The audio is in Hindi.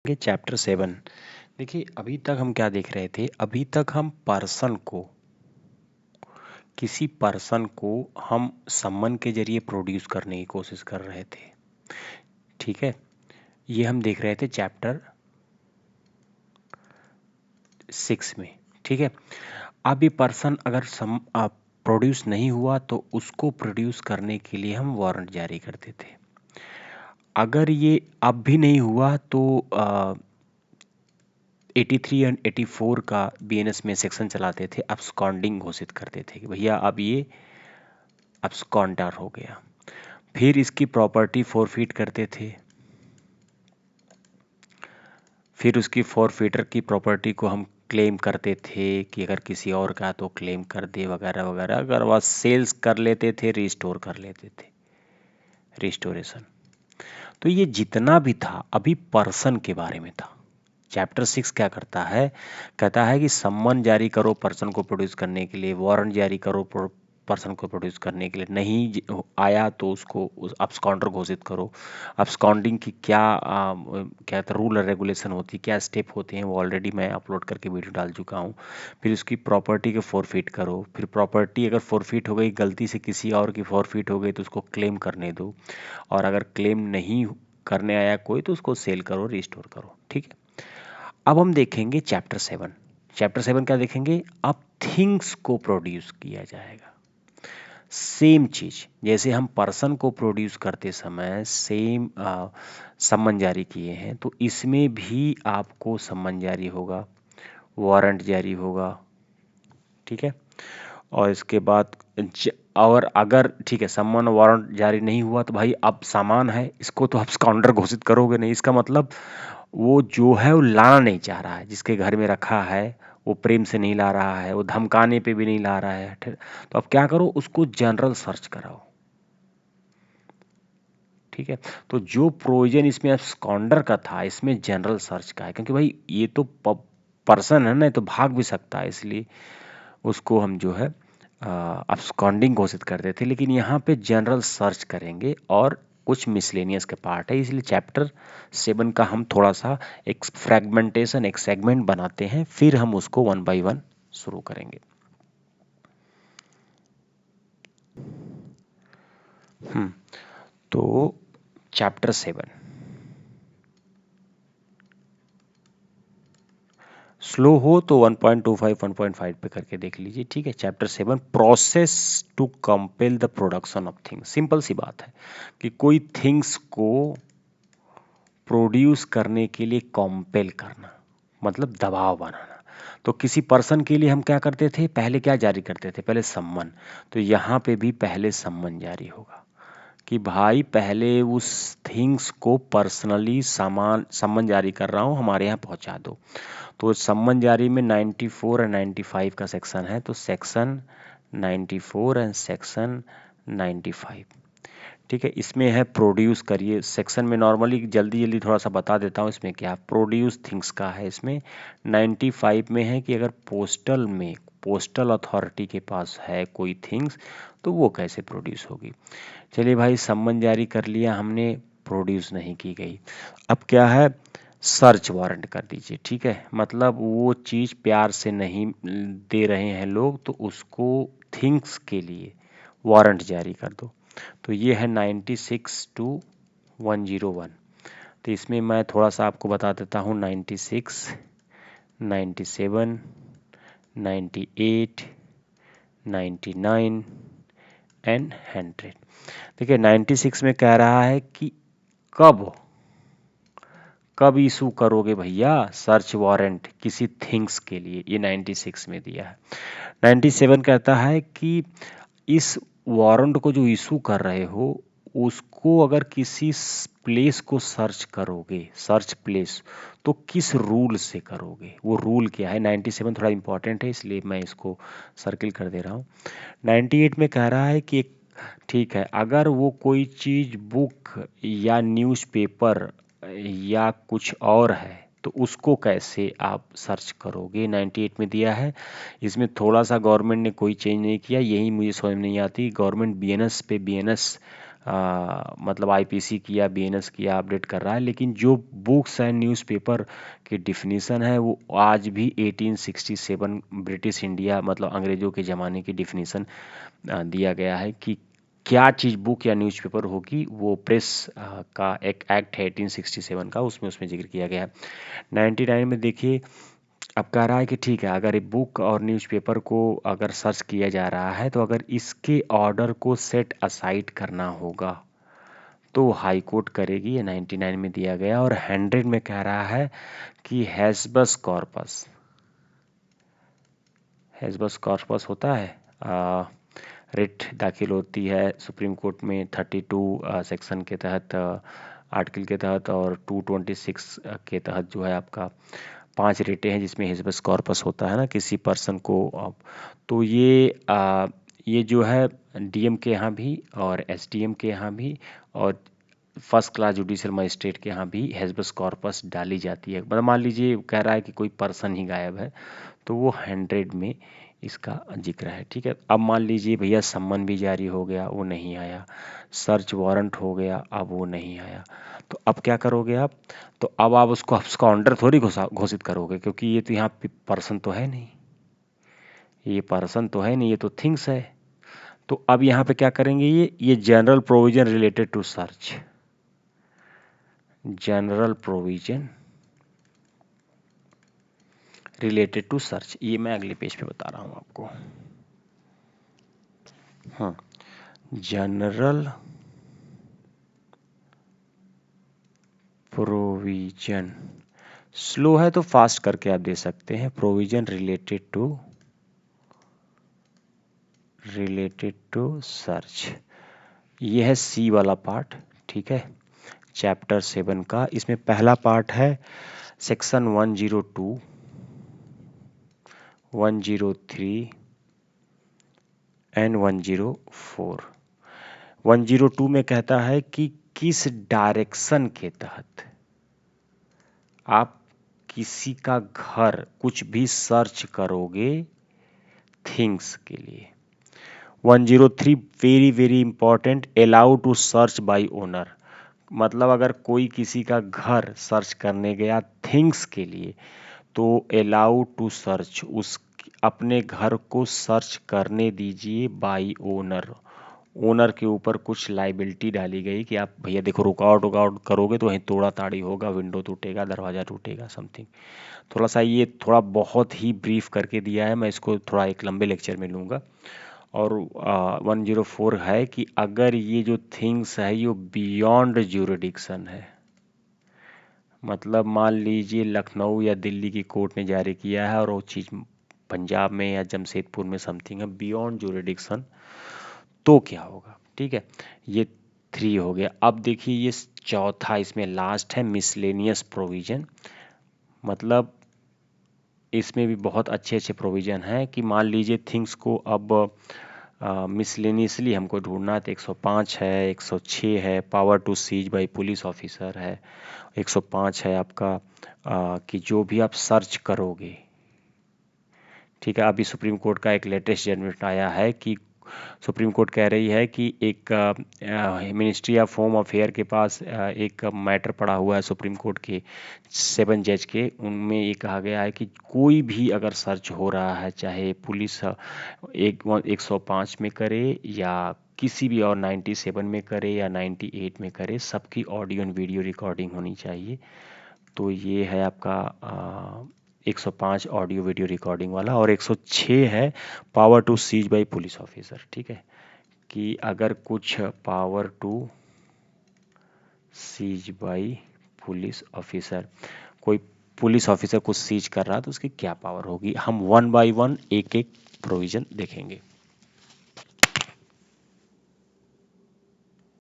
ये चैप्टर 7। देखिए अभी तक हम क्या देख रहे थे, अभी तक हम किसी पर्सन को हम सम्मन के जरिए प्रोड्यूस करने की कोशिश कर रहे थे। ठीक है, ये हम देख रहे थे चैप्टर 6 में। ठीक है, अब ये पर्सन अगर प्रोड्यूस नहीं हुआ तो उसको प्रोड्यूस करने के लिए हम वारंट जारी करते थे। अगर ये अब भी नहीं हुआ तो 83 एंड 84 का बीएनएस में सेक्शन चलाते थे, अब्सकॉन्डिंग घोषित करते थे कि भैया अब ये अब्सकॉन्डर हो गया। फिर इसकी प्रॉपर्टी फॉरफिट करते थे, फिर उसकी फॉरफिटर की प्रॉपर्टी को हम क्लेम करते थे कि अगर किसी और का तो क्लेम कर दे वगैरह वगैरह। अगर वह सेल्स कर लेते थे, रिस्टोर कर लेते थे, रिस्टोरेशन। तो ये जितना भी था अभी पर्सन के बारे में था। चैप्टर 6 क्या करता है, कहता है कि सम्मन जारी करो पर्सन को प्रोड्यूस करने के लिए, वारंट जारी करो पर्सन को प्रोड्यूस करने के लिए। नहीं आया तो उसको अब्सकॉन्डर घोषित करो। अब्सकॉन्डिंग की क्या रूल और रेगुलेशन होती है, क्या स्टेप होते हैं, वो ऑलरेडी मैं अपलोड करके वीडियो डाल चुका हूँ। फिर उसकी प्रॉपर्टी को फॉरफिट करो। फिर प्रॉपर्टी अगर फॉरफिट हो गई, गलती से किसी और की फॉरफिट हो गई तो उसको क्लेम करने दो, और अगर क्लेम नहीं करने आया कोई तो उसको सेल करो, रिस्टोर करो। ठीक है, अब हम देखेंगे चैप्टर 7। चैप्टर 7 क्या देखेंगे, अब थिंग्स को प्रोड्यूस किया जाएगा। सेम चीज जैसे हम पर्सन को प्रोड्यूस करते समय सेम सम्मन जारी किए हैं, तो इसमें भी आपको सम्मन जारी होगा, वारंट जारी होगा। ठीक है, और इसके बाद और अगर ठीक है सम्मन वारंट जारी नहीं हुआ तो भाई अब सामान है, इसको तो आप स्कॉन्डर घोषित करोगे नहीं। इसका मतलब वो जो है वो लाना नहीं चाह रहा है, जिसके घर में रखा है वो प्रेम से नहीं ला रहा है, वो धमकाने पे भी नहीं ला रहा है। तो अब क्या करो, उसको जनरल सर्च कराओ। ठीक है, तो जो प्रोविजन इसमें एब्सकॉन्डर का था इसमें जनरल सर्च का है, क्योंकि भाई ये तो पर्सन है ना, तो भाग भी सकता है, इसलिए उसको हम जो है अब्सकॉन्डिंग घोषित करते थे। लेकिन यहाँ पे जनरल सर्च करेंगे और कुछ मिसलेनियस के पार्ट है, इसलिए चैप्टर 7 का हम थोड़ा सा एक फ्रेगमेंटेशन, एक सेगमेंट बनाते हैं, फिर हम उसको 1 बाय 1 शुरू करेंगे। तो चैप्टर 7 स्लो हो तो 1.25 1.5 पे करके देख लीजिए। ठीक है, chapter 7 process to compel the production of things. Simple सी बात है कि कोई थिंग्स को प्रोड्यूस करने के लिए कंपेल करना मतलब दबाव बनाना। तो किसी पर्सन के लिए हम क्या करते थे, पहले क्या जारी करते थे, पहले सम्मन। तो यहाँ पे भी पहले सम्मन जारी होगा कि भाई पहले उस थिंग्स को पर्सनली सम्मन जारी कर रहा हूँ, हमारे यहाँ पहुँचा दो। तो सम्मन जारी में 94 और 95 का सेक्शन है, तो सेक्शन 94 एंड सेक्शन 95। ठीक है, इसमें है प्रोड्यूस करिए। सेक्शन में नॉर्मली जल्दी जल्दी थोड़ा सा बता देता हूँ इसमें क्या प्रोड्यूस थिंग्स का है। इसमें 95 में है कि अगर पोस्टल अथॉरिटी के पास है कोई थिंग्स तो वो कैसे प्रोड्यूस होगी। चलिए भाई, सम्मन जारी कर लिया हमने, प्रोड्यूस नहीं की गई। अब क्या है, सर्च वारंट कर दीजिए। ठीक है, मतलब वो चीज़ प्यार से नहीं दे रहे हैं लोग तो उसको थिंग्स के लिए वारंट जारी कर दो। तो ये है 96 टू 101। तो इसमें मैं थोड़ा सा आपको बता देता हूँ, 96, 97, 98, 99 एंड 100। देखिए 96 में कह रहा है कि कब कब इशू करोगे भैया सर्च वारंट किसी थिंग्स के लिए, ये 96 में दिया है। 97 कहता है कि इस वारंट को जो इशू कर रहे हो उसको अगर किसी प्लेस को सर्च करोगे, सर्च प्लेस, तो किस रूल से करोगे, वो रूल क्या है। 97 थोड़ा इंपॉर्टेंट है इसलिए मैं इसको सर्किल कर दे रहा हूँ। 98 में कह रहा है कि ठीक है, अगर वो कोई चीज़ बुक या न्यूज़पेपर या कुछ और है तो उसको कैसे आप सर्च करोगे, 98 में दिया है। इसमें थोड़ा सा गवर्नमेंट ने कोई चेंज नहीं किया, यही मुझे समझ नहीं आती। गवर्नमेंट बीएनएस पे बीएनएस मतलब आईपीसी किया, बीएनएस किया, अपडेट कर रहा है, लेकिन जो बुक्स एंड न्यूज़पेपर की डिफिनीसन है वो आज भी 1867 ब्रिटिश इंडिया मतलब अंग्रेज़ों के ज़माने की डिफिनीसन दिया गया है कि क्या चीज़ बुक या न्यूज़पेपर होगी। वो प्रेस का एक एक्ट है 1867 का, उसमें जिक्र किया गया है। 99 में देखिए, अब कह रहा है कि ठीक है, अगर एक बुक और न्यूज़पेपर को अगर सर्च किया जा रहा है तो अगर इसके ऑर्डर को सेट असाइड करना होगा तो हाई कोर्ट करेगी। ये 99 में दिया गया। और 100 में कह रहा है कि हैजबस कॉर्पस होता है, रिट दाखिल होती है सुप्रीम कोर्ट में 32 सेक्शन के तहत, आर्टिकल के तहत, और 226 के तहत जो है आपका 5 रिटें हैं जिसमें हेजबस कॉर्पस होता है ना किसी पर्सन को। तो ये जो है डीएम के यहाँ भी और एसडीएम के यहाँ भी और फर्स्ट क्लास जुडिशियल मजिस्ट्रेट के यहाँ भी हेजबस कॉर्पस डाली जाती है। मतलब मान लीजिए कह रहा है कि कोई पर्सन ही गायब है तो वो 100 में इसका जिक्र है। ठीक है, अब मान लीजिए भैया सम्मन भी जारी हो गया, वो नहीं आया, सर्च वारंट हो गया, अब वो नहीं आया, तो अब क्या करोगे आप? तो अब आप उसको उसका ऑर्डर थोड़ी घोषित करोगे, क्योंकि ये तो यहाँ पर्सन तो है नहीं, ये पर्सन तो है नहीं, ये तो थिंग्स है। तो अब यहाँ पे क्या करेंगे, ये general provision related to search, general provision related to search, ये मैं अगले पेज पे बता रहा हूँ आपको। हाँ, जनरल प्रोविजन, स्लो है तो फास्ट करके आप दे सकते हैं, प्रोविजन रिलेटेड टू सर्च, ये है सी वाला पार्ट। ठीक है, चैप्टर 7 का, इसमें पहला पार्ट है सेक्शन 102, 103 एंड 104। 102 में कहता है कि किस डायरेक्शन के तहत आप किसी का घर कुछ भी सर्च करोगे थिंग्स के लिए। 103 very very important, allow to search by owner, मतलब अगर कोई किसी का घर सर्च करने गया थिंग्स के लिए तो अलाउ टू सर्च, उस अपने घर को सर्च करने दीजिए बाय ओनर। ओनर के ऊपर कुछ लाइबिलिटी डाली गई कि आप भैया देखो रुकावट करोगे तो वहीं तोड़ा ताड़ी होगा, विंडो टूटेगा, दरवाज़ा टूटेगा, समथिंग। थोड़ा सा ये थोड़ा बहुत ही ब्रीफ करके दिया है, मैं इसको थोड़ा एक लंबे लेक्चर में लूँगा। और 104 है कि अगर ये जो थिंग्स है ये बियॉन्ड ज्यूरिडिक्शन है, मतलब मान लीजिए लखनऊ या दिल्ली की कोर्ट ने जारी किया है और वो चीज़ पंजाब में या जमशेदपुर में समथिंग है बियॉन्ड ज्यूरिडिक्शन, तो क्या होगा? ठीक है, ये 3 हो गया। अब देखिए ये चौथा इसमें लास्ट है मिसलेनियस प्रोविजन, मतलब इसमें भी बहुत अच्छे अच्छे प्रोविज़न हैं कि मान लीजिए थिंग्स को अब मिसलेनियसली हमको ढूंढना है तो 105 है, 106 है, power to seize by police officer है, 105 है आपका कि जो भी आप सर्च करोगे। ठीक है, अभी सुप्रीम कोर्ट का एक लेटेस्ट जजमेंट आया है कि सुप्रीम कोर्ट कह रही है कि एक मिनिस्ट्री ऑफ होम अफेयर के पास एक मैटर पड़ा हुआ है सुप्रीम कोर्ट के 7 जज के, उनमें ये कहा गया है कि कोई भी अगर सर्च हो रहा है चाहे पुलिस 105 में करे या किसी भी और 97 में करे या 98 में करे, सबकी ऑडियो एंड वीडियो रिकॉर्डिंग होनी चाहिए। तो ये है आपका 105 ऑडियो वीडियो रिकॉर्डिंग वाला, और 106 है power to seize by police officer. ठीक है, कि अगर कुछ power to seize by police officer, कोई पुलिस ऑफिसर कुछ सीज कर रहा है तो उसकी क्या पावर होगी। हम 1 बाय 1 एक एक प्रोविजन देखेंगे।